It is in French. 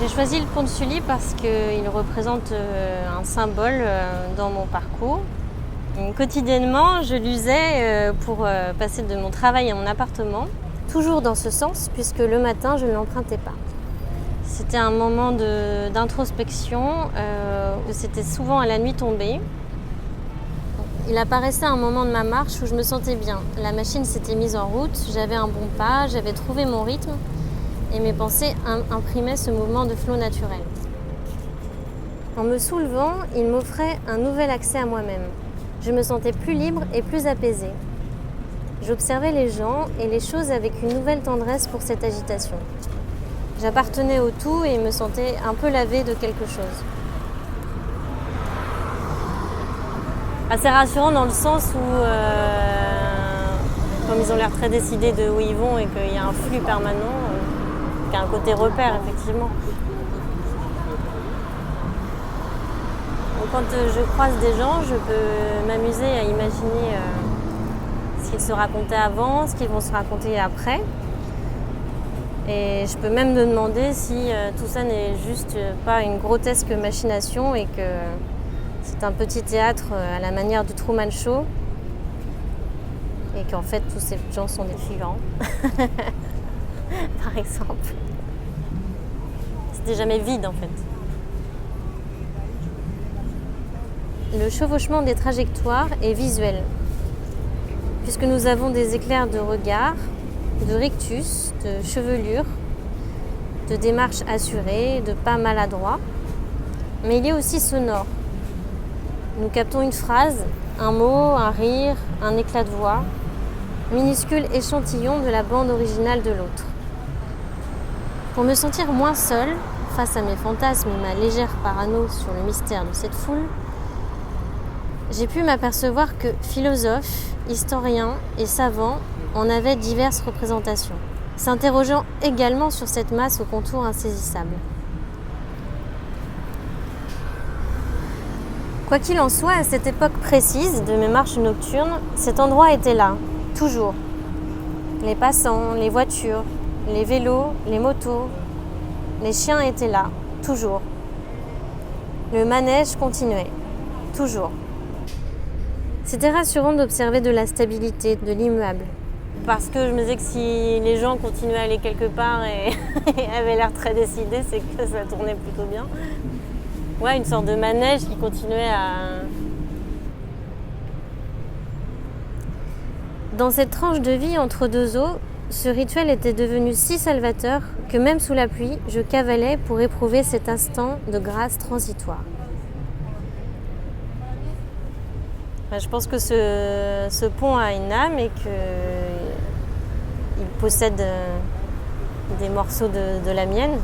J'ai choisi le pont de Sully parce qu'il représente un symbole dans mon parcours. Quotidiennement, je l'usais pour passer de mon travail à mon appartement, toujours dans ce sens, puisque le matin, je ne l'empruntais pas. C'était un moment d'introspection, où c'était souvent à la nuit tombée. Il apparaissait un moment de ma marche où je me sentais bien. La machine s'était mise en route, j'avais un bon pas, j'avais trouvé mon rythme et mes pensées imprimaient ce mouvement de flot naturel. En me soulevant, il m'offrait un nouvel accès à moi-même. Je me sentais plus libre et plus apaisée. J'observais les gens et les choses avec une nouvelle tendresse pour cette agitation. J'appartenais au tout et me sentais un peu lavée de quelque chose. Assez rassurant dans le sens où, comme ils ont l'air très décidés de où ils vont et qu'il y a un flux permanent, qu'il y a un côté repère, effectivement. Donc, quand je croise des gens, je peux m'amuser à imaginer ce qu'ils se racontaient avant, ce qu'ils vont se raconter après. Et je peux même me demander si tout ça n'est juste pas une grotesque machination et que c'est un petit théâtre à la manière du Truman Show et qu'en fait tous ces gens sont des figurants, par exemple. C'était jamais vide en fait. Le chevauchement des trajectoires est visuel, puisque nous avons des éclairs de regard, de rictus, de chevelure, de démarche assurée, de pas maladroit, mais il est aussi sonore. Nous captons une phrase, un mot, un rire, un éclat de voix, minuscule échantillon de la bande originale de l'autre. Pour me sentir moins seule, face à mes fantasmes et ma légère parano sur le mystère de cette foule, j'ai pu m'apercevoir que philosophes, historiens et savants en avaient diverses représentations, s'interrogeant également sur cette masse au contour insaisissable. Quoi qu'il en soit, à cette époque précise de mes marches nocturnes, cet endroit était là, toujours. Les passants, les voitures, les vélos, les motos, les chiens étaient là, toujours. Le manège continuait, toujours. C'était rassurant d'observer de la stabilité, de l'immuable. Parce que je me disais que si les gens continuaient à aller quelque part et avaient l'air très décidés, c'est que ça tournait plutôt bien. Ouais, une sorte de manège qui continuait à... Dans cette tranche de vie entre deux eaux, ce rituel était devenu si salvateur que même sous la pluie, je cavalais pour éprouver cet instant de grâce transitoire. Je pense que ce pont a une âme et qu'il possède des morceaux de la mienne.